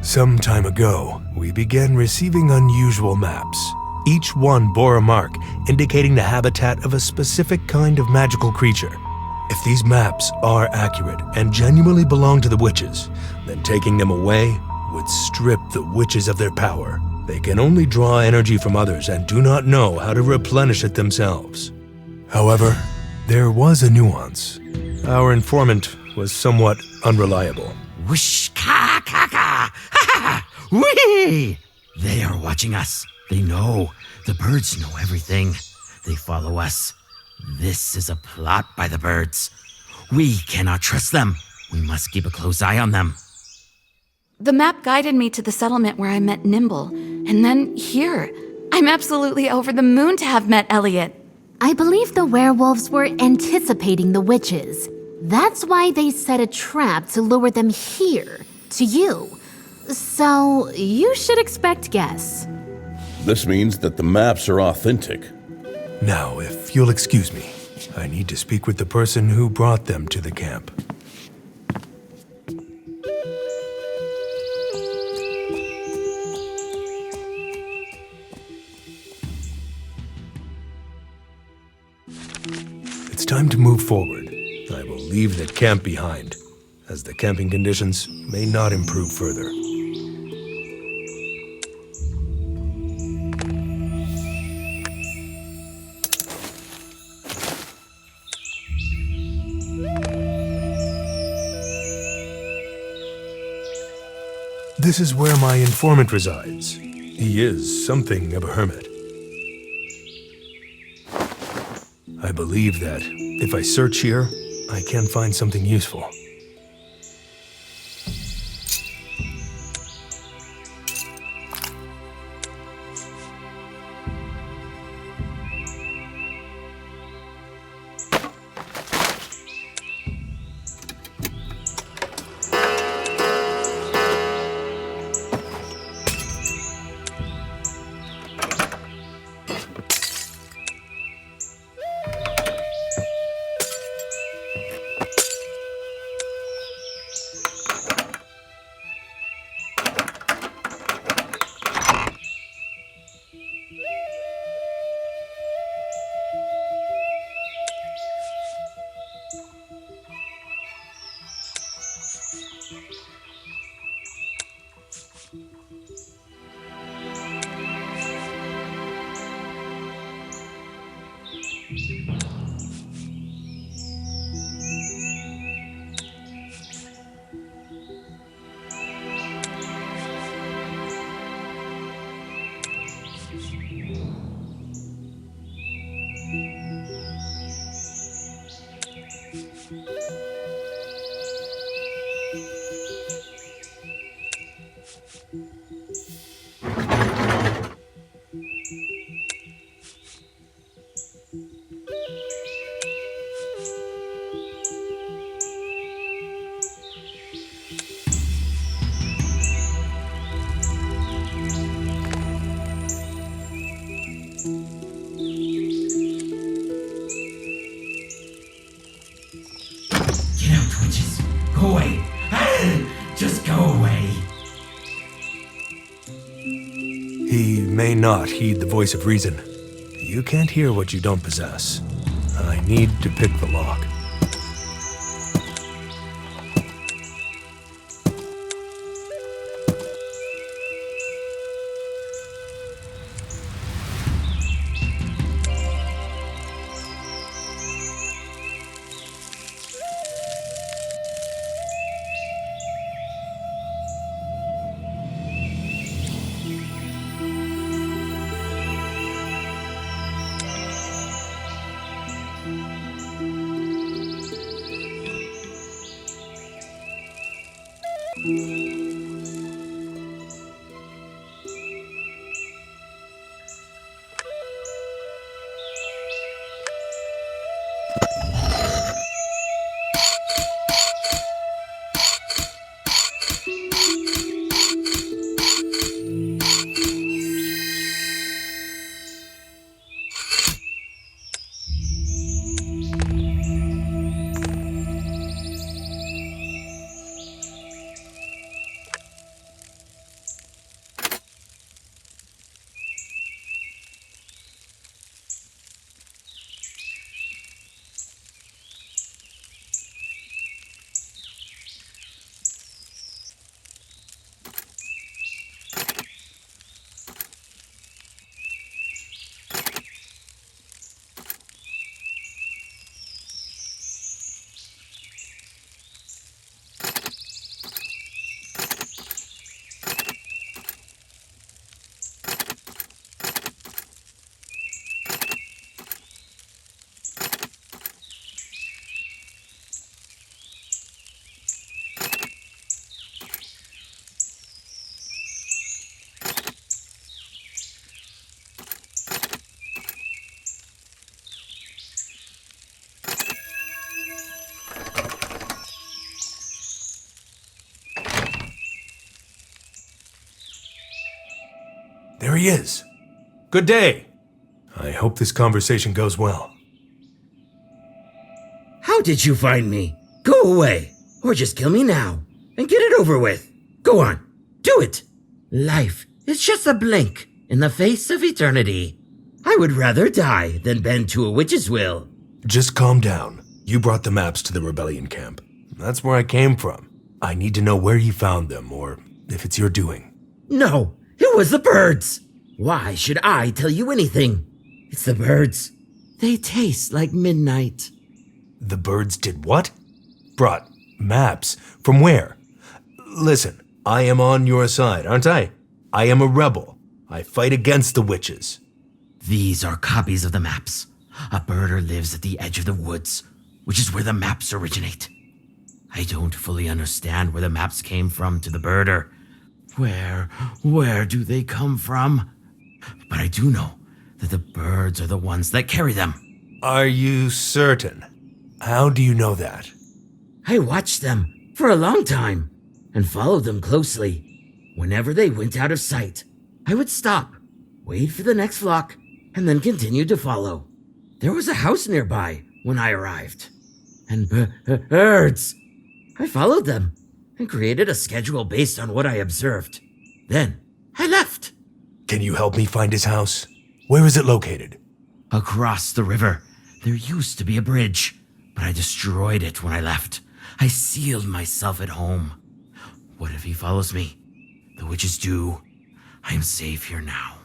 Some time ago, we began receiving unusual maps. Each one bore a mark indicating the habitat of a specific kind of magical creature. If these maps are accurate and genuinely belong to the witches, then taking them away would strip the witches of their power. They can only draw energy from others and do not know how to replenish it themselves. However, there was a nuance. Our informant was somewhat unreliable. Whoosh, ka, ka, ka, ha, ha, whee! They are watching us. They know. The birds know everything. They follow us. This is a plot by the birds. We cannot trust them. We must keep a close eye on them. The map guided me to the settlement where I met Nimble, and then here. I'm absolutely over the moon to have met Elliot. I believe the werewolves were anticipating the witches. That's why they set a trap to lure them here, to you. So, you should expect guests. This means that the maps are authentic. Now, if you'll excuse me, I need to speak with the person who brought them to the camp. It's time to move forward. I will leave the camp behind, as the camping conditions may not improve further. This is where my informant resides. He is something of a hermit. I believe that if I search here, I can find something useful. Go away. Just go away. He may not heed the voice of reason. You can't hear what you don't possess. I need to pick the lock. he is. Good day. I hope this conversation goes well. How did you find me? Go away, or just kill me now, and get it over with. Go on, do it. Life is just a blink in the face of eternity. I would rather die than bend to a witch's will. Just calm down. You brought the maps to the rebellion camp. That's where I came from. I need to know where you found them, or if it's your doing. No, it was the birds. Why should I tell you anything? It's the birds. They taste like midnight. The birds did what? Brought maps? From where? Listen, I am on your side, aren't I? I am a rebel. I fight against the witches. These are copies of the maps. A birder lives at the edge of the woods, which is where the maps originate. I don't fully understand where the maps came from to the birder. Where do they come from? But I do know that the birds are the ones that carry them. Are you certain? How do you know that? I watched them for a long time and followed them closely. Whenever they went out of sight, I would stop, wait for the next flock, and then continue to follow. There was a house nearby when I arrived. And birds. I followed them and created a schedule based on what I observed. Then I left. Can you help me find his house? Where is it located? Across the river, there used to be a bridge, but I destroyed it when I left. I sealed myself at home. What if he follows me? The witches do. I am safe here now.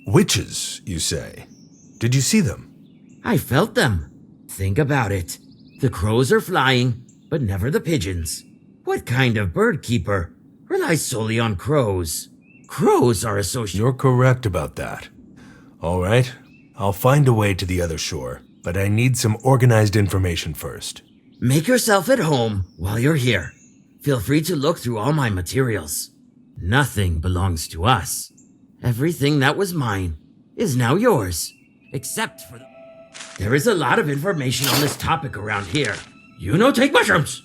Witches, you say? Did you see them? I felt them. Think about it. The crows are flying, but never the pigeons. What kind of bird keeper relies solely on crows? Crows are associated. You're correct about that. All right, I'll find a way to the other shore, but I need some organized information first. Make yourself at home while you're here. Feel free to look through all my materials. Nothing belongs to us. Everything that was mine is now yours, except for the... There is a lot of information on this topic around here. Take mushrooms!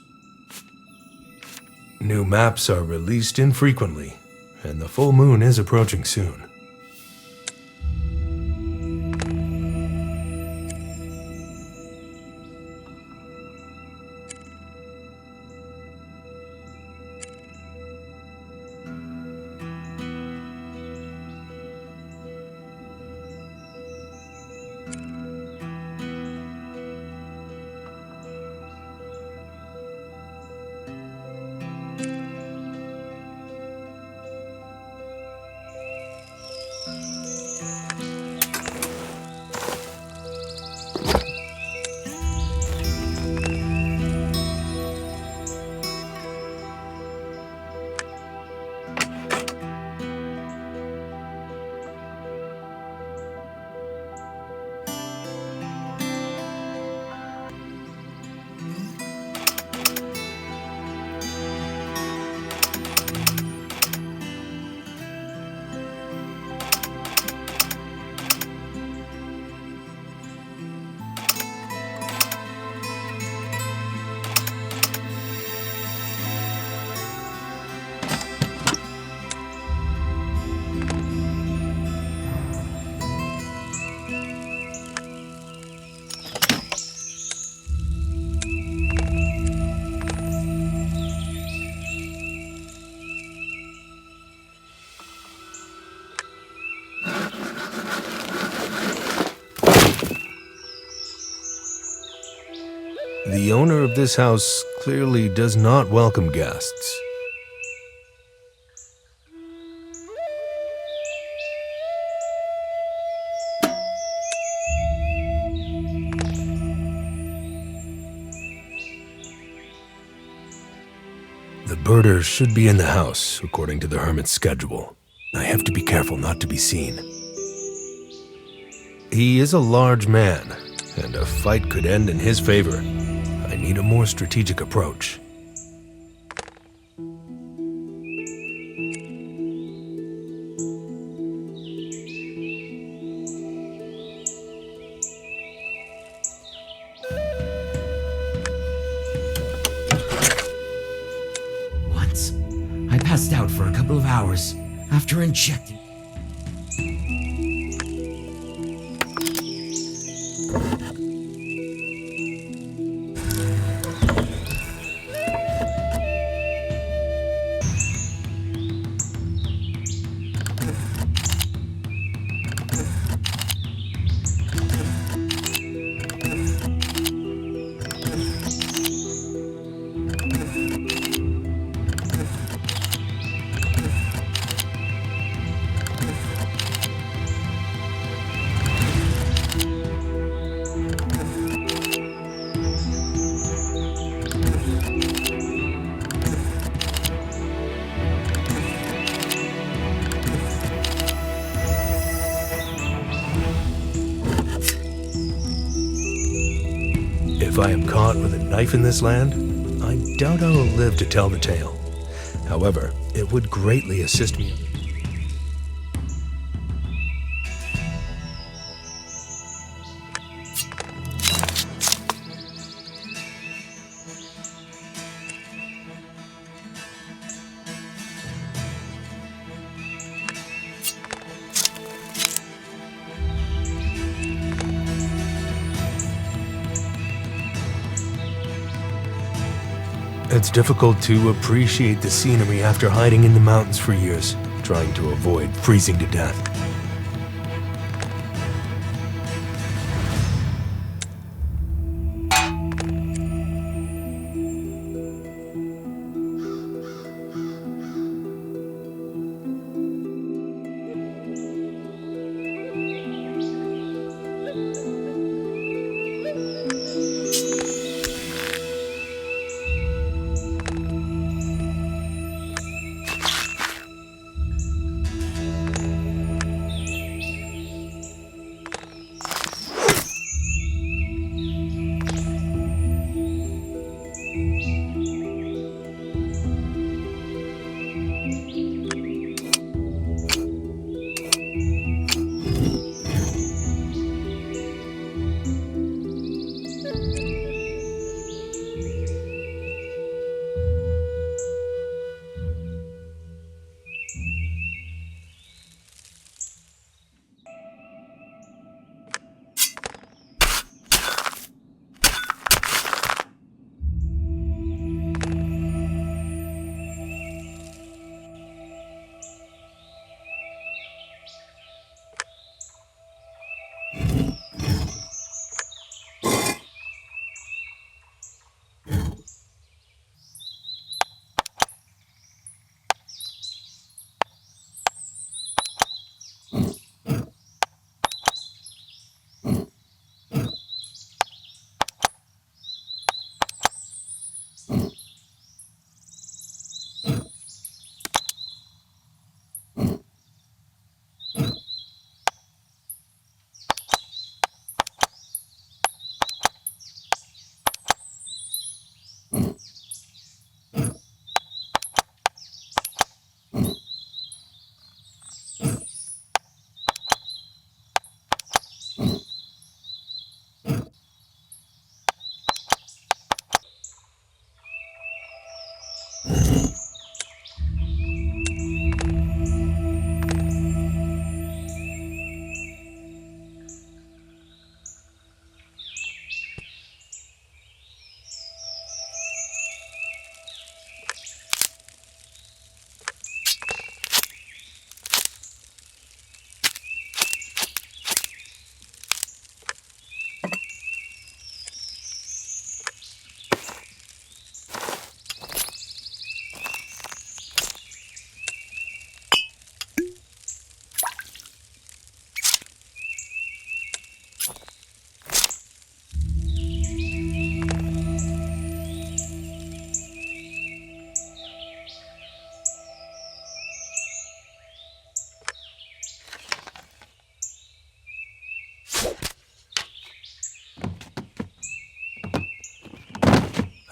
New maps are released infrequently, and the full moon is approaching soon. The owner of this house clearly does not welcome guests. The birder should be in the house, according to the hermit's schedule. I have to be careful not to be seen. He is a large man, and a fight could end in his favor. I need a more strategic approach. Once, I passed out for a couple of hours after injecting. If I am caught with a knife in this land, I doubt I will live to tell the tale. However, it would greatly assist me. It's difficult to appreciate the scenery after hiding in the mountains for years, trying to avoid freezing to death.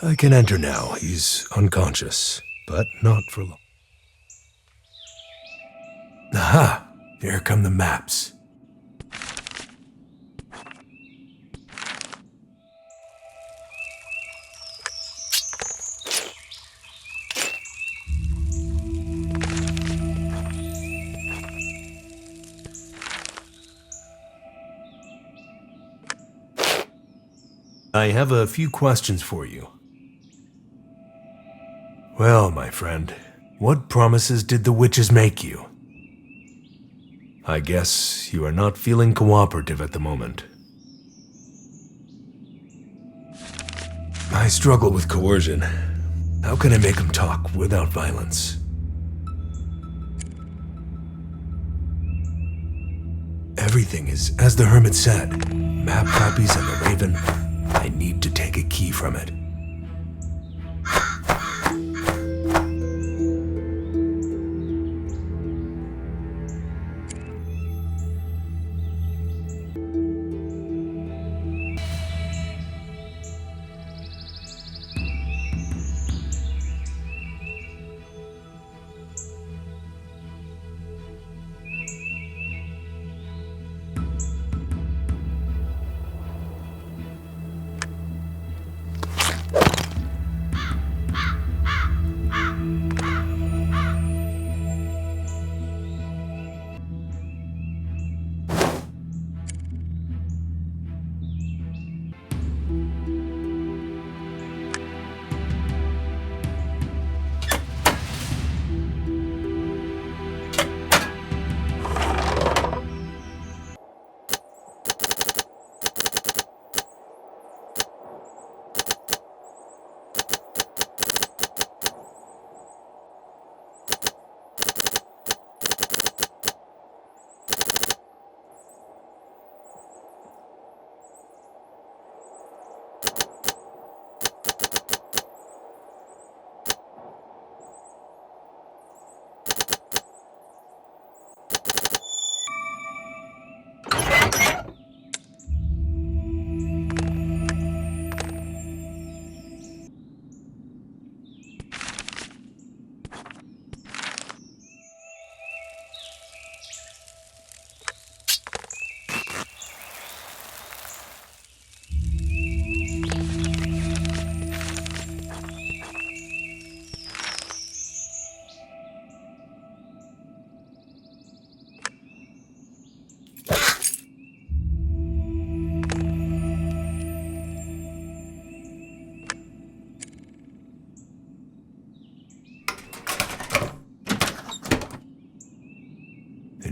I can enter now. He's unconscious, but not for long. Aha! Here come the maps. I have a few questions for you. Well, my friend, what promises did the witches make you? I guess you are not feeling cooperative at the moment. I struggle with coercion. How can I make them talk without violence? Everything is as the hermit said. Map copies and the raven. I need to take a key from it.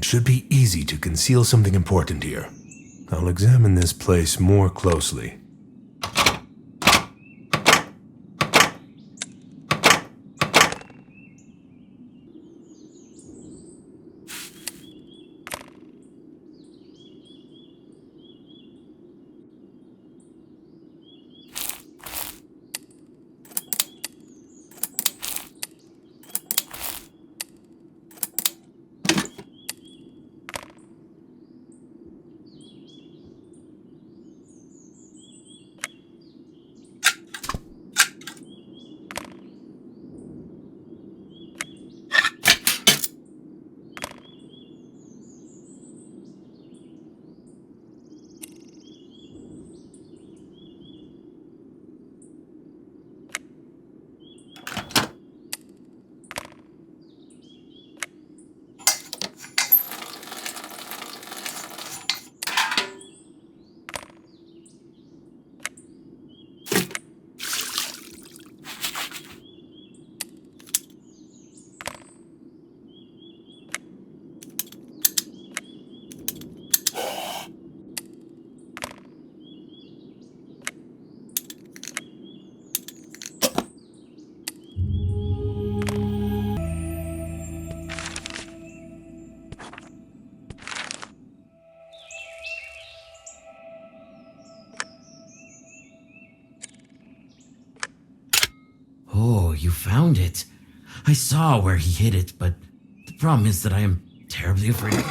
It should be easy to conceal something important here. I'll examine this place more closely. Oh, you found it. I saw where he hid it, but the problem is that I am terribly afraid.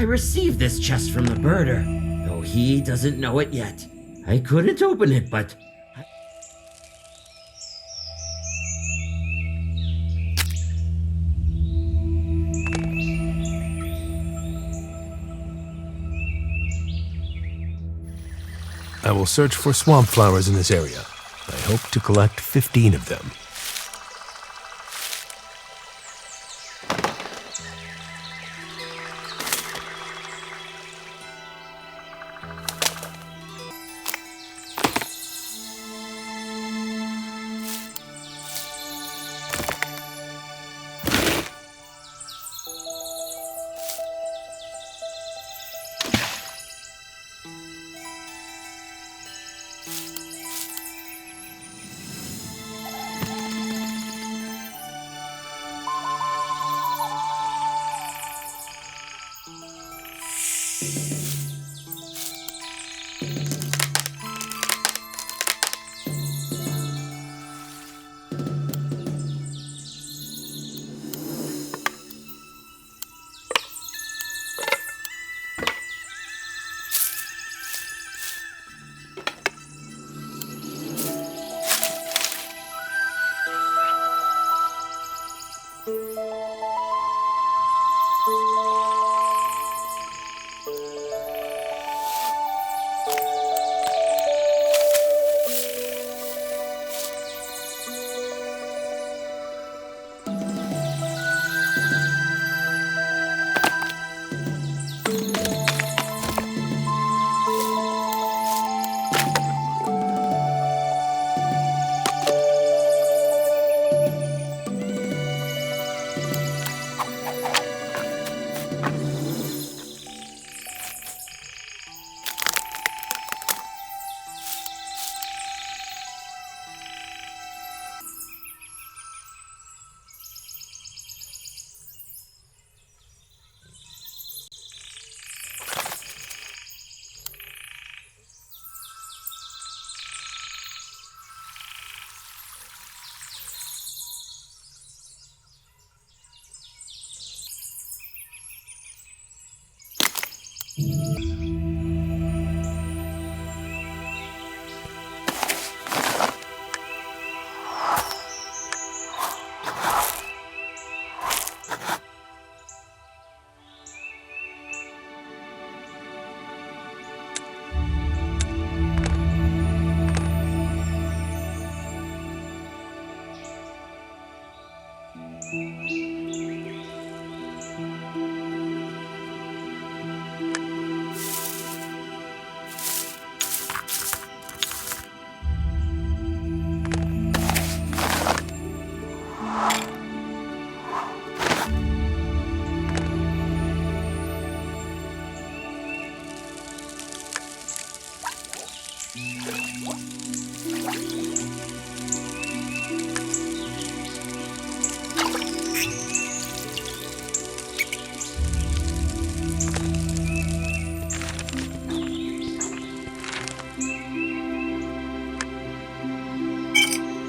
I received this chest from the birder, though he doesn't know it yet. I couldn't open it, but... I will search for swamp flowers in this area. I hope to collect 15 of them.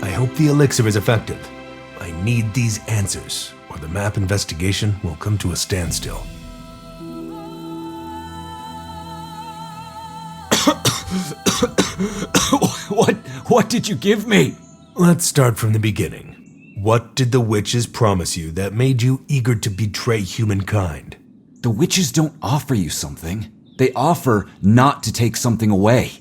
I hope the elixir is effective. I need these answers, or the map investigation will come to a standstill. What did you give me? Let's start from the beginning. What did the witches promise you that made you eager to betray humankind? The witches don't offer you something. They offer not to take something away.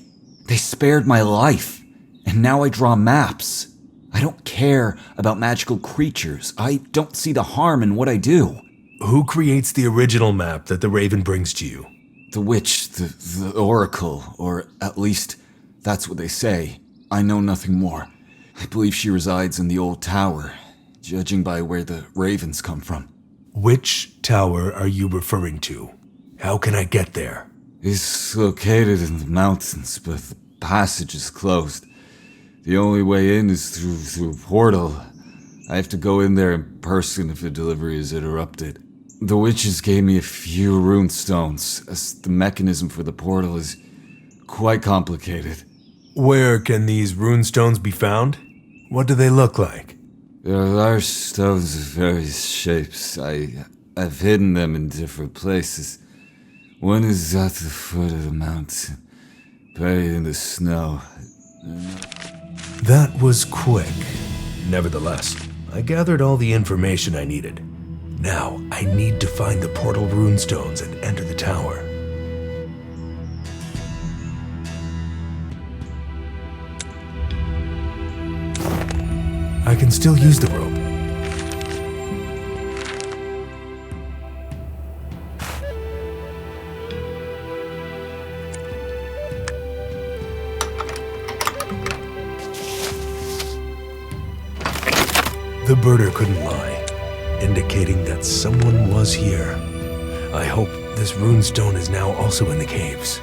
They spared my life, and now I draw maps. I don't care about magical creatures. I don't see the harm in what I do. Who creates the original map that the Raven brings to you? The witch, the oracle, or at least that's what they say. I know nothing more. I believe she resides in the old tower, judging by where the ravens come from. Which tower are you referring to? How can I get there? It's located in the mountains, but the passage is closed. The only way in is through a portal. I have to go in there in person if the delivery is interrupted. The witches gave me a few rune stones, as the mechanism for the portal is quite complicated. Where can these runestones be found? What do they look like? There are large stones of various shapes. I've hidden them in different places. One is at the foot of the mountain, buried in the snow. That was quick. Nevertheless, I gathered all the information I needed. Now, I need to find the portal runestones and enter the tower. I can still use the rope. The birder couldn't lie, indicating that someone was here. I hope this runestone is now also in the caves.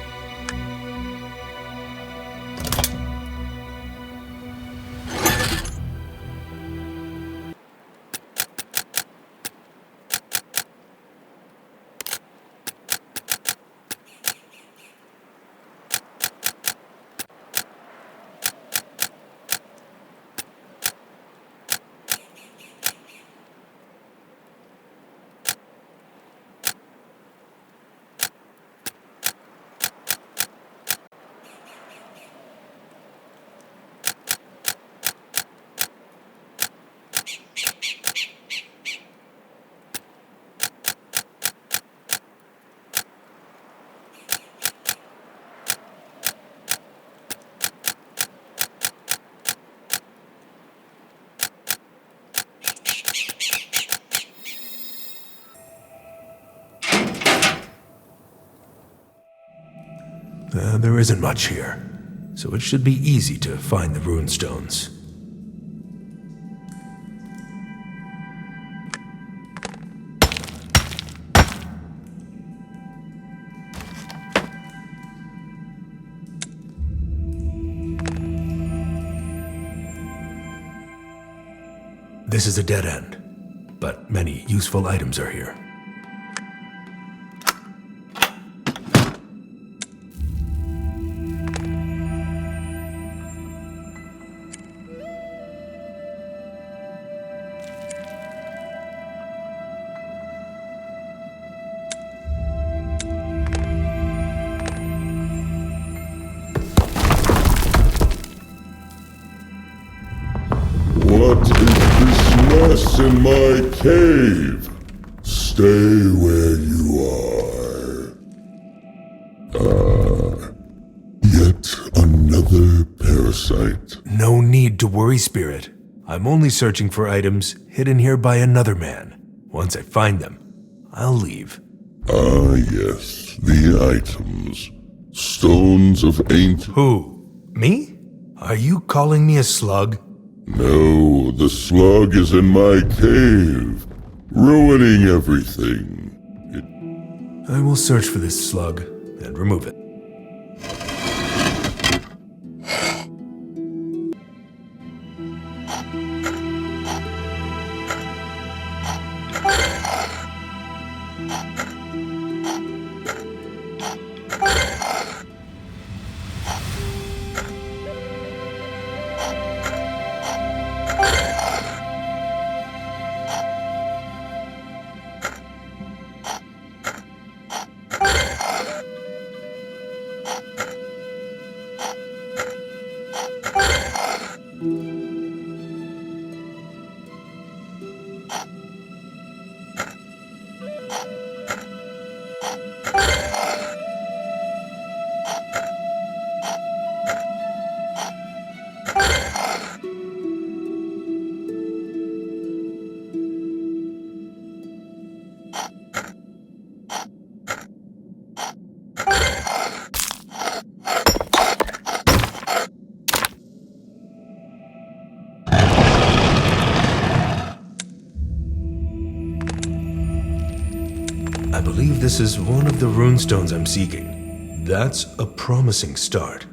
There isn't much here, so it should be easy to find the runestones. This is a dead end, but many useful items are here. What is this mess in my cave? Stay where you are. Yet another parasite. No need to worry, Spirit. I'm only searching for items hidden here by another man. Once I find them, I'll leave. Ah, yes, the items. Stones of ancient... Who? Me? Are you calling me a slug? No, the slug is in my cave, ruining everything. I will search for this slug and remove it. I believe this is one of the runestones I'm seeking. That's a promising start.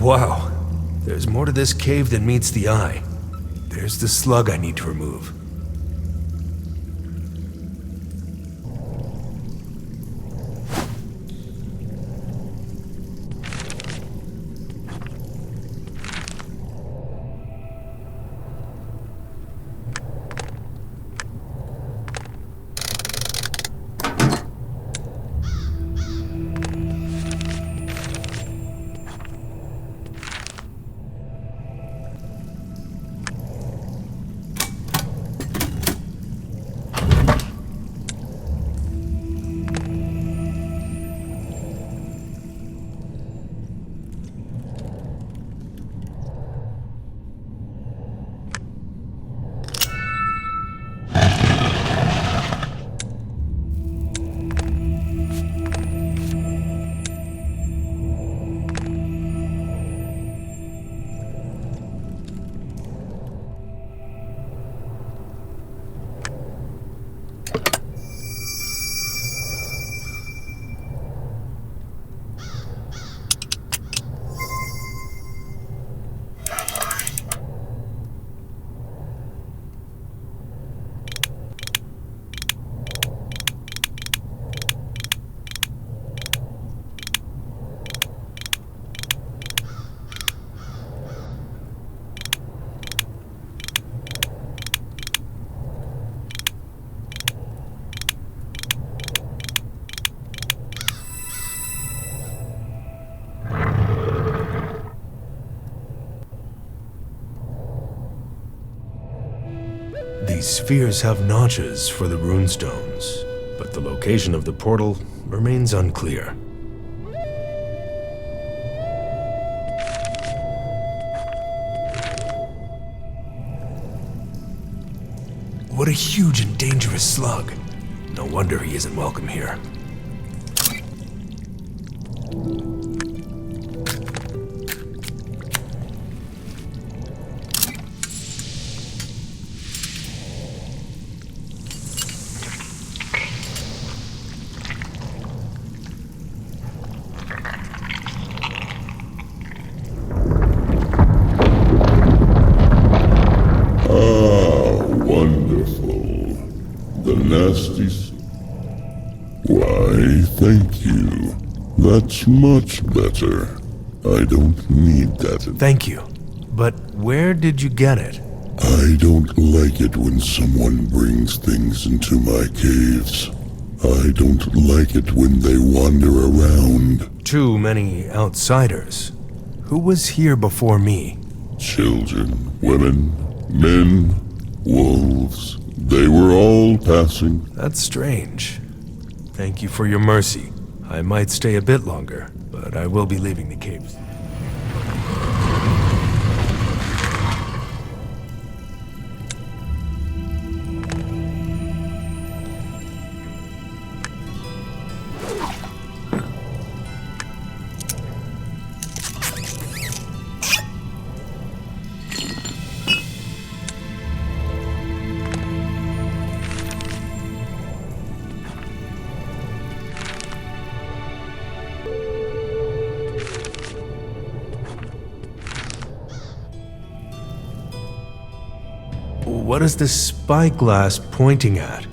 Wow, there's more to this cave than meets the eye. There's the slug I need to remove. These spheres have notches for the runestones, but the location of the portal remains unclear. What a huge and dangerous slug. No wonder he isn't welcome here. That's much better. I don't need that. Thank you. But where did you get it? I don't like it when someone brings things into my caves. I don't like it when they wander around. Too many outsiders. Who was here before me? Children, women, men, wolves. They were all passing. That's strange. Thank you for your mercy. I might stay a bit longer, but I will be leaving the caves. What is this spyglass pointing at?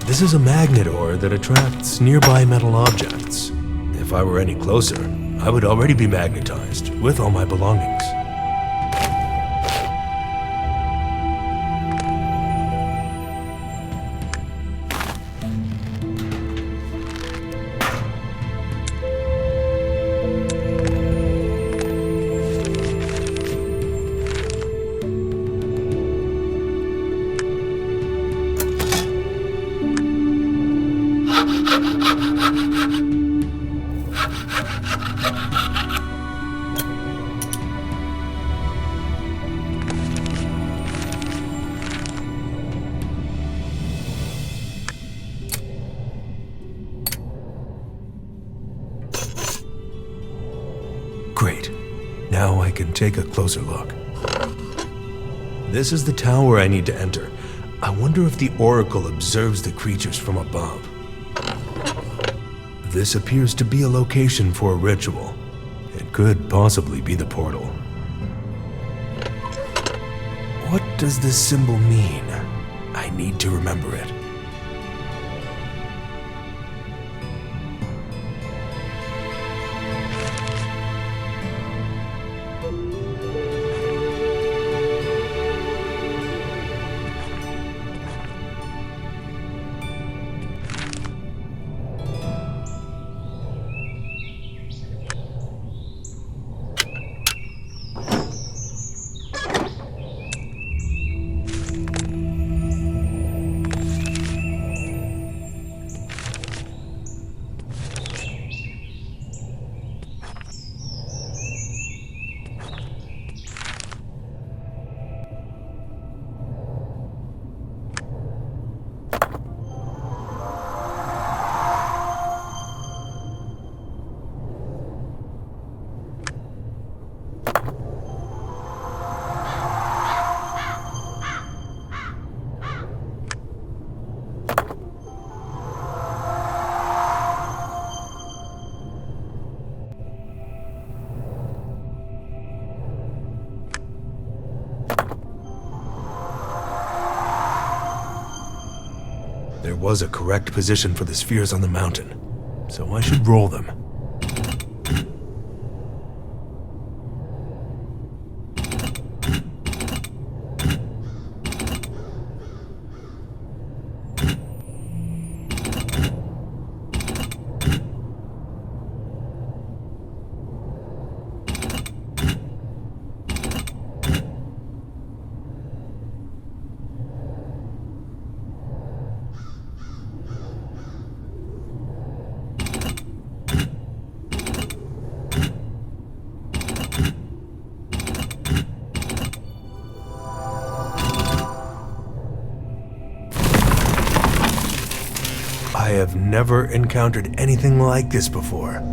This is a magnet ore that attracts nearby metal objects. If I were any closer, I would already be magnetized with all my belongings. Great. Now I can take a closer look. This is the tower I need to enter. I wonder if the Oracle observes the creatures from above. This appears to be a location for a ritual. It could possibly be the portal. What does this symbol mean? I need to remember it. There was a correct position for the spheres on the mountain, so I should roll them. I have never encountered anything like this before.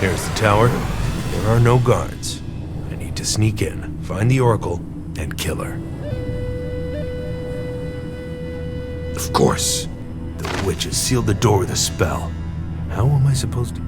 Here's the tower. There are no guards. I need to sneak in, find the Oracle, and kill her. Of course. The witches sealed the door with a spell. How am I supposed to...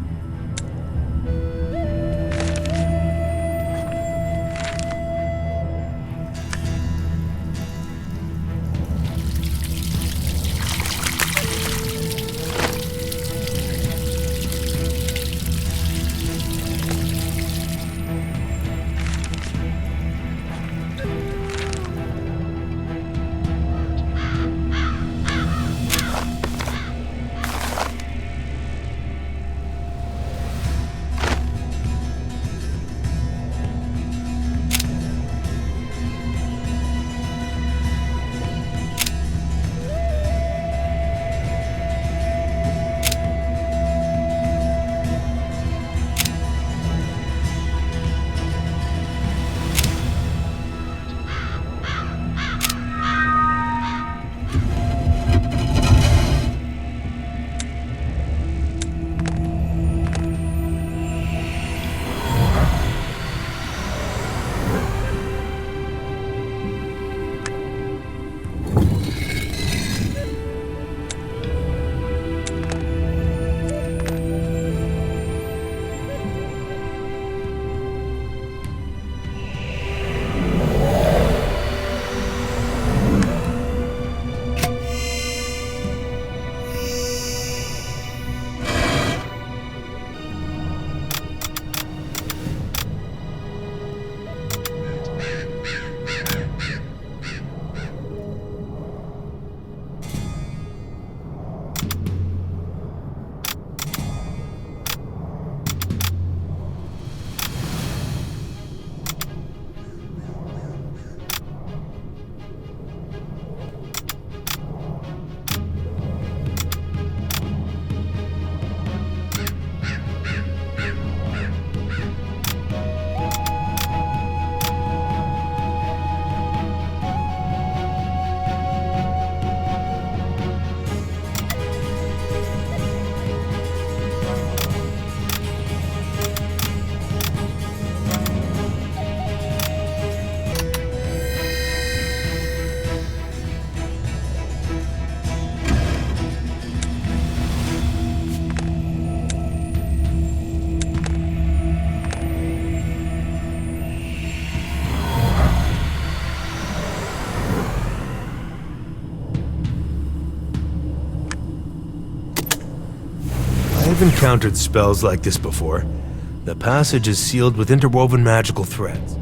I've encountered spells like this before. The passage is sealed with interwoven magical threads.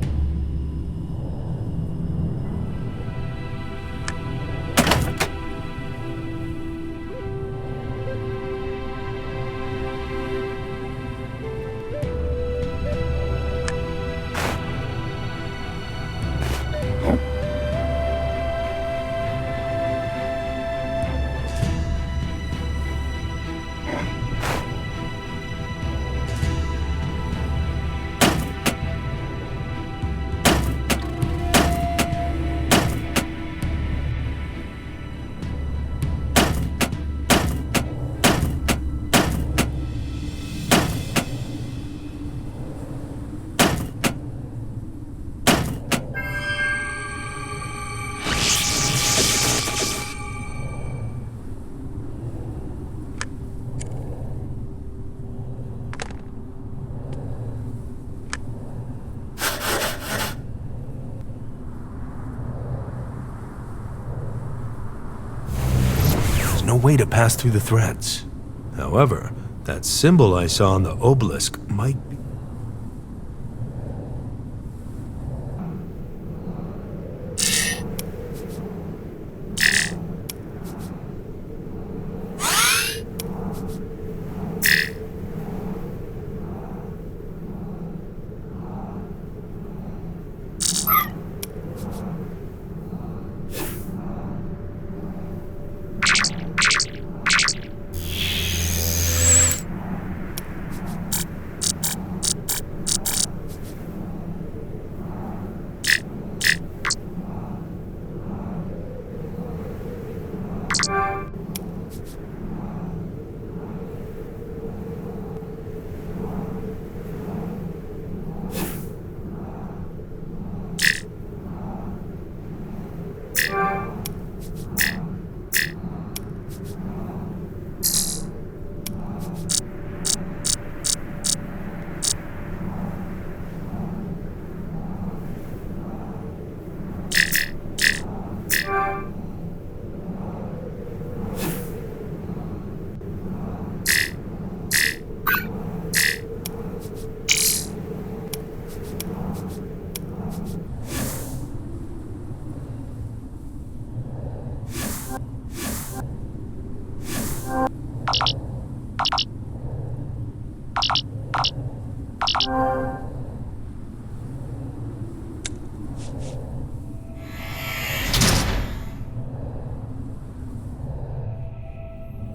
No way to pass through the threads. However, that symbol I saw on the obelisk might be...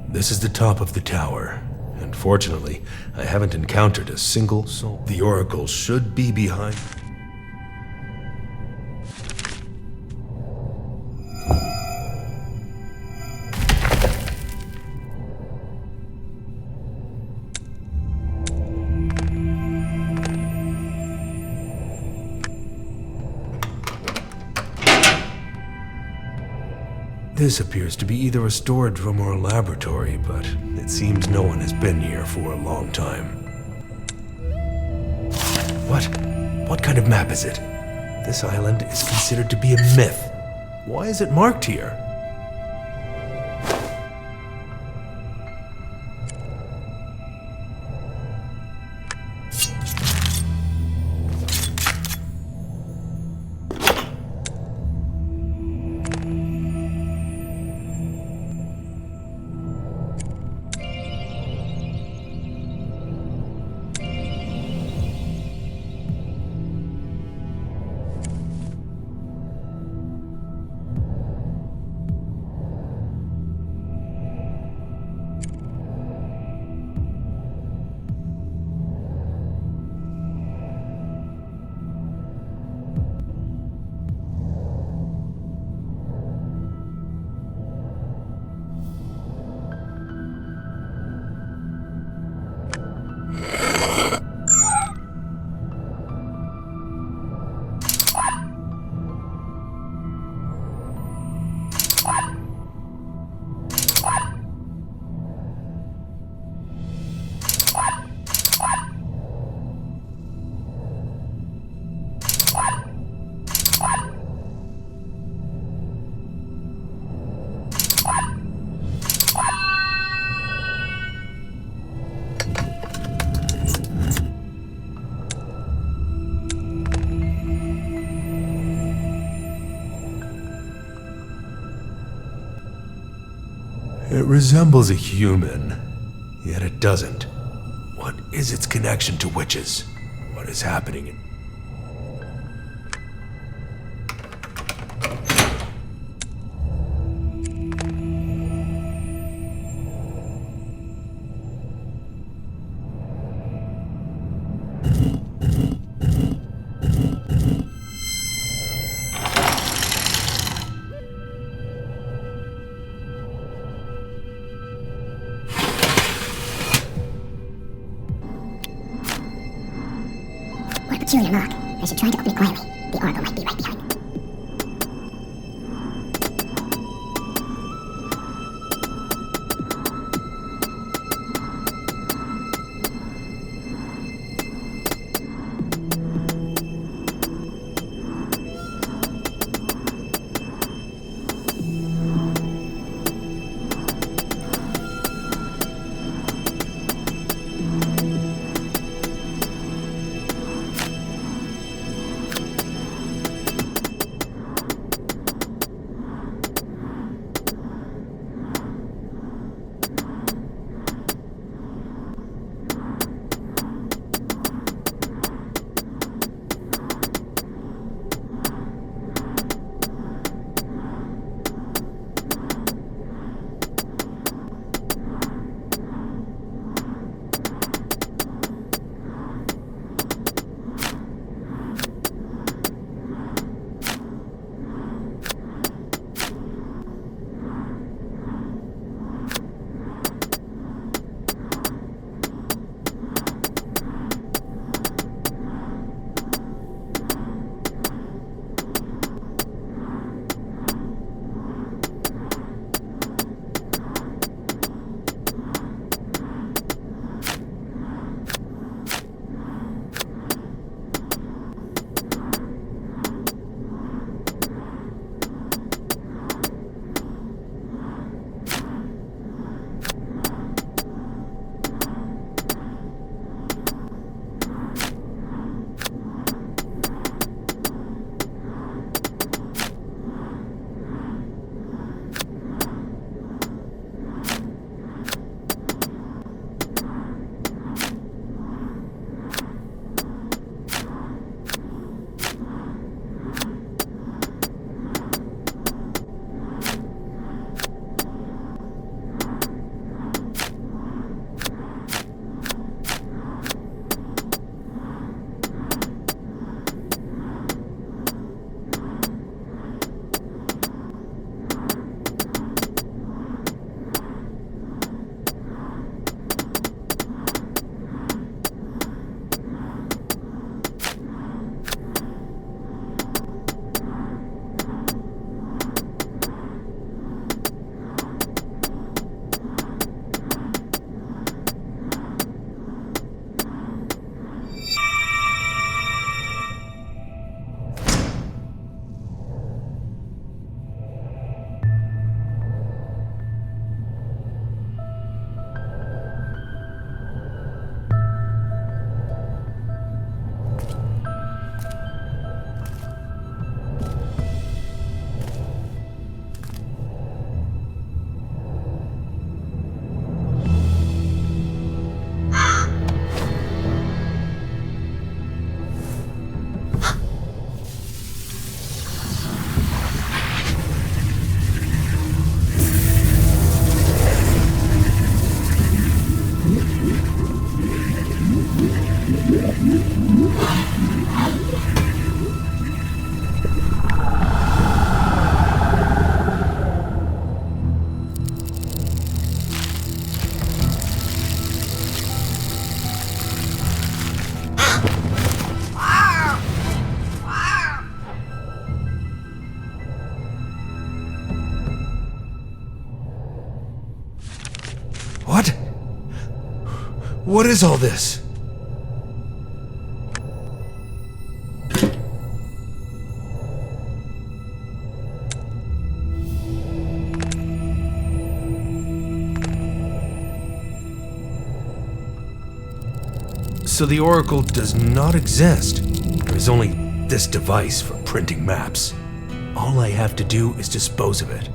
This is the top of the tower. And fortunately, I haven't encountered a single soul. The oracle should be behind. This appears to be either a storage room or a laboratory, but it seems no one has been here for a long time. What kind of map is it? This island is considered to be a myth. Why is it marked here? It resembles a human, yet it doesn't. What is its connection to witches? What is happening in... What a peculiar mark. I should try to open it quietly. The oracle might be right behind. What? What is all this? So the Oracle does not exist. There is only this device for printing maps. All I have to do is dispose of it.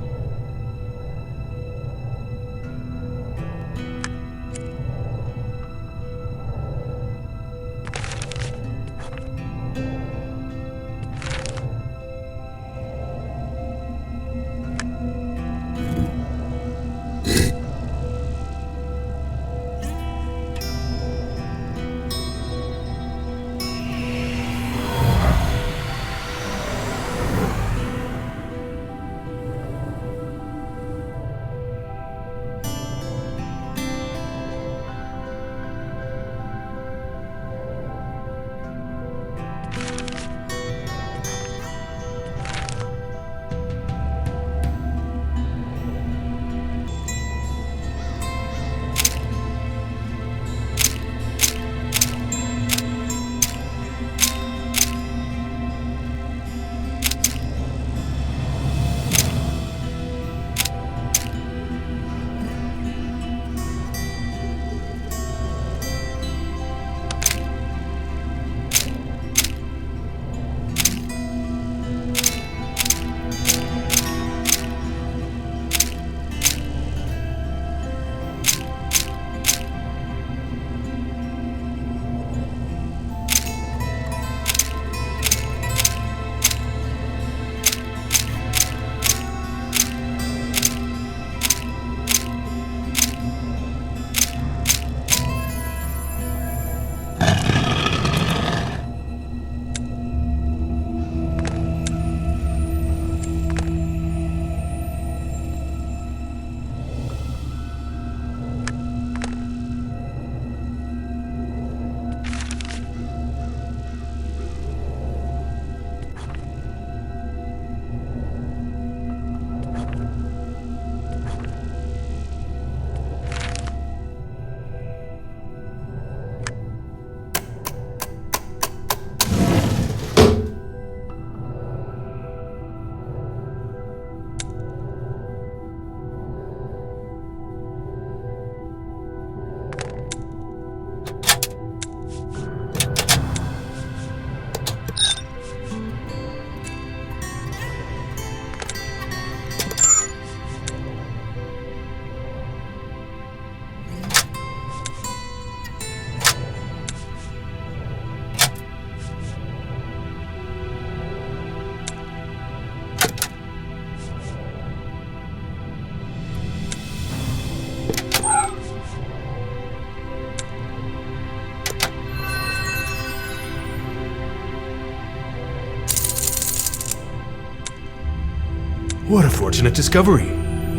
What a fortunate discovery!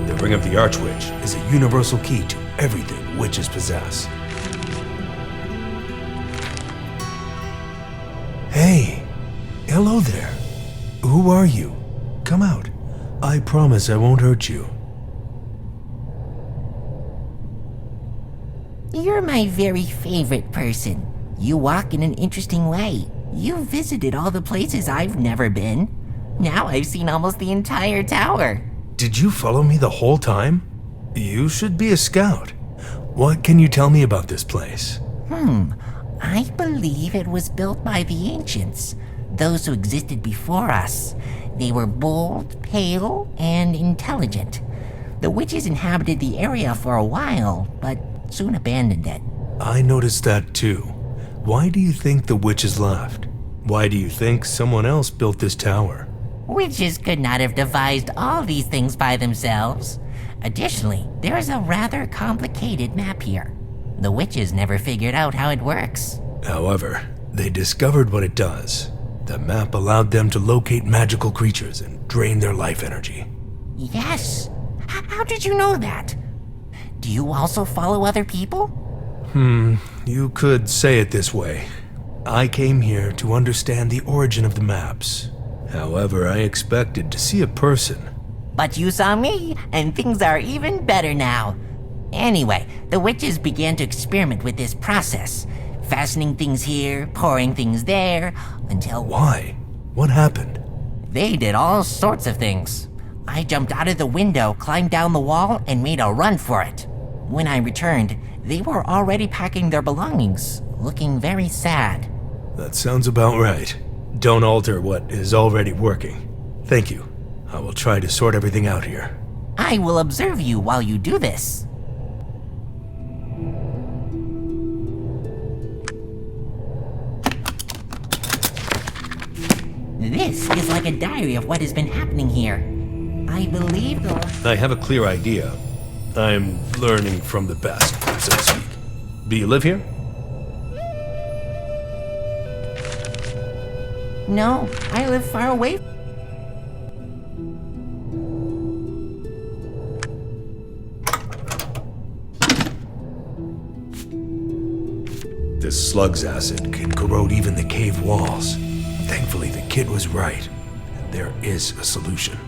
The Ring of the Archwitch is a universal key to everything witches possess. Hey! Hello there! Who are you? Come out. I promise I won't hurt you. You're my very favorite person. You walk in an interesting way. You visited all the places I've never been. Now I've seen almost the entire tower. Did you follow me the whole time? You should be a scout. What can you tell me about this place? I believe it was built by the ancients, those who existed before us. They were bold, pale, and intelligent. The witches inhabited the area for a while, but soon abandoned it. I noticed that too. Why do you think the witches left? Why do you think someone else built this tower? Witches could not have devised all these things by themselves. Additionally, there is a rather complicated map here. The witches never figured out how it works. However, they discovered what it does. The map allowed them to locate magical creatures and drain their life energy. Yes. How did you know that? Do you also follow other people? You could say it this way. I came here to understand the origin of the maps. However, I expected to see a person. But you saw me, and things are even better now. Anyway, the witches began to experiment with this process, fastening things here, pouring things there, until... Why? What happened? They did all sorts of things. I jumped out of the window, climbed down the wall, and made a run for it. When I returned, they were already packing their belongings, looking very sad. That sounds about right. Don't alter what is already working. Thank you. I will try to sort everything out here. I will observe you while you do this. This is like a diary of what has been happening here. I believe the... I have a clear idea. I'm learning from the best, so to speak. Do you live here? No, I live far away. This slug's acid can corrode even the cave walls. Thankfully, the kid was right. There is a solution.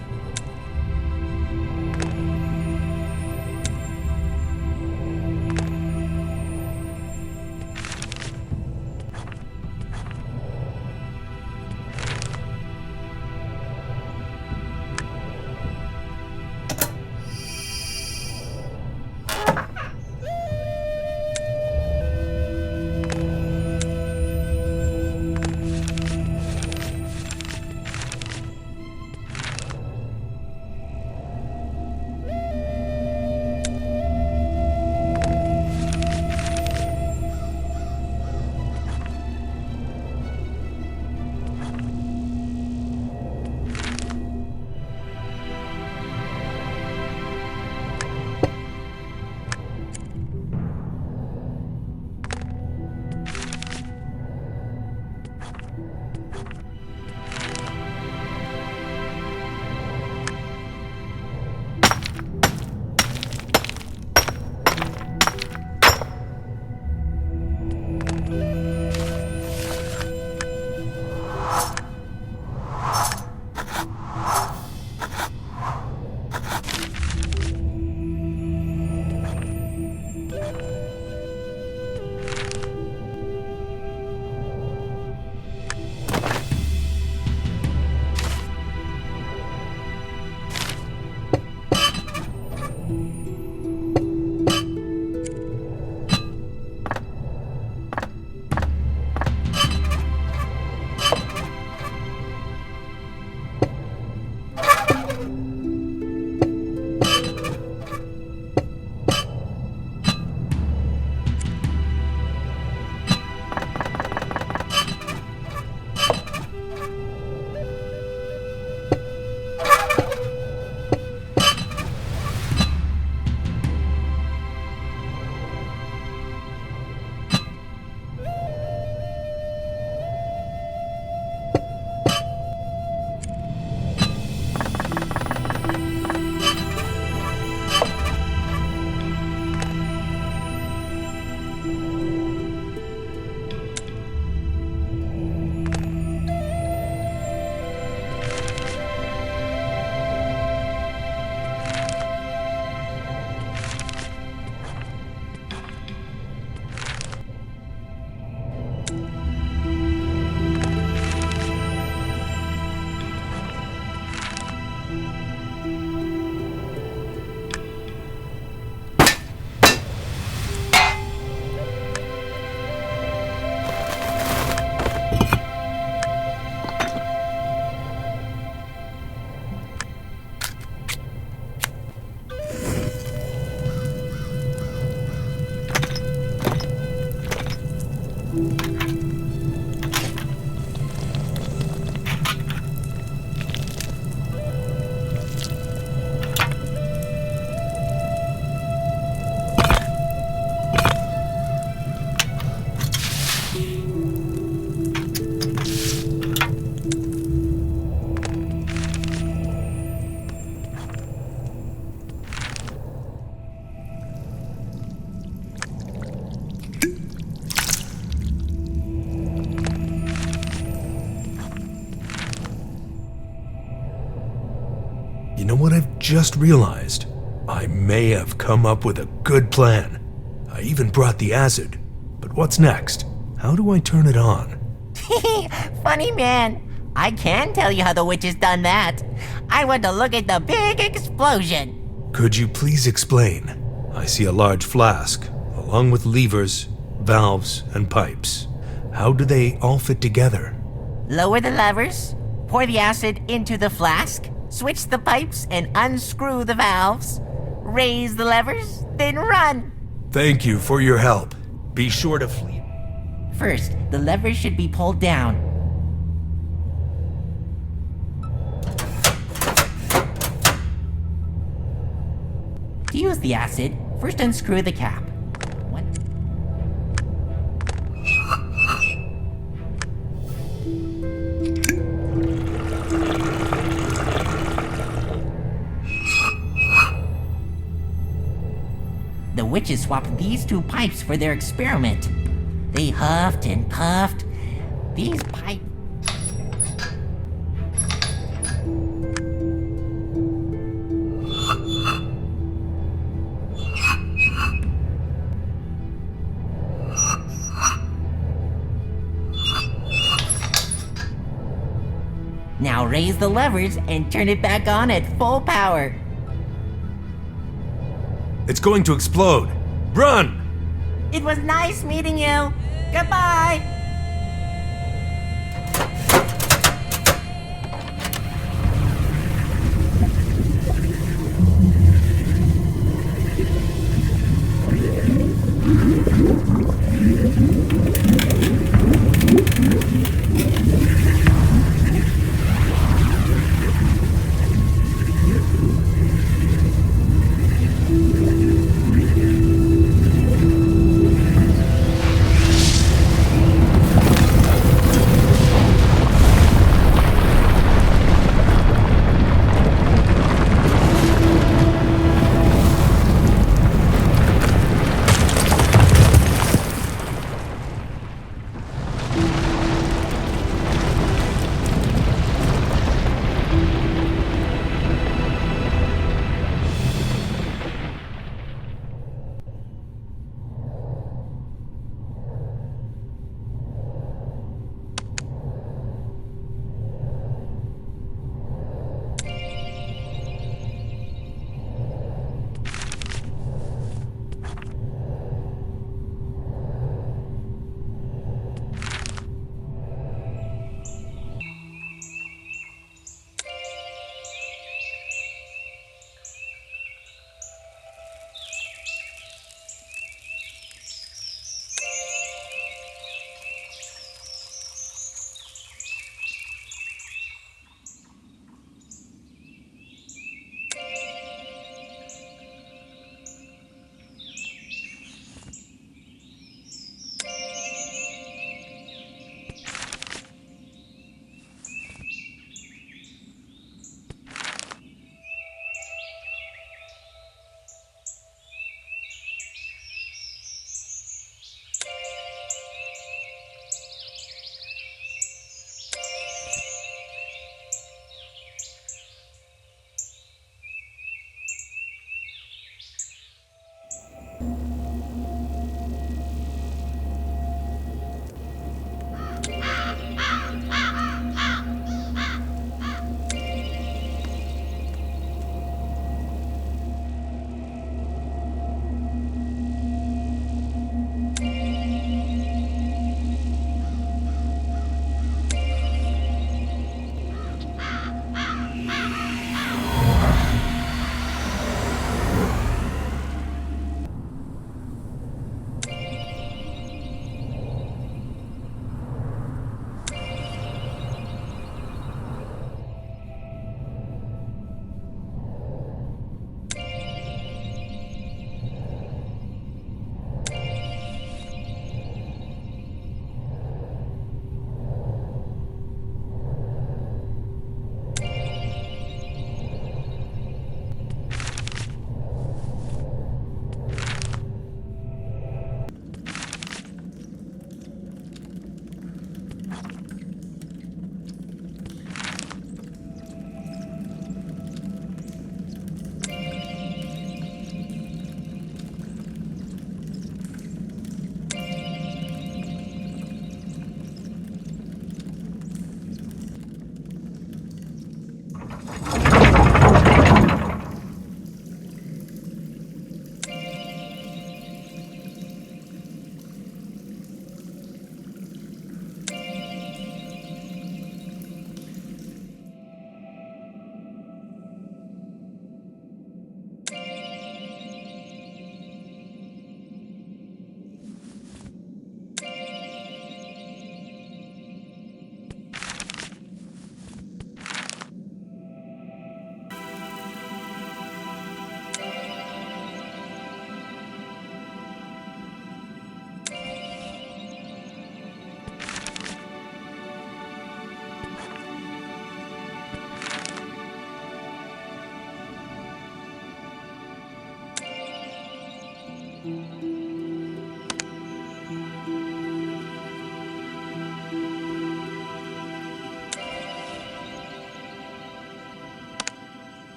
You know what I've just realized? I may have come up with a good plan. I even brought the acid. But what's next? How do I turn it on? Funny man. I can tell you how the witch has done that. I want to look at the big explosion. Could you please explain? I see a large flask, along with levers, valves, and pipes. How do they all fit together? Lower the levers, pour the acid into the flask, switch the pipes and unscrew the valves, raise the levers, then run. Thank you for your help. Be sure to flee. First, the levers should be pulled down. To use the acid, first unscrew the cap. The witches swapped these two pipes for their experiment. They huffed and puffed. These pipes... Now raise the levers and turn it back on at full power. It's going to explode. Run! It was nice meeting you. Goodbye.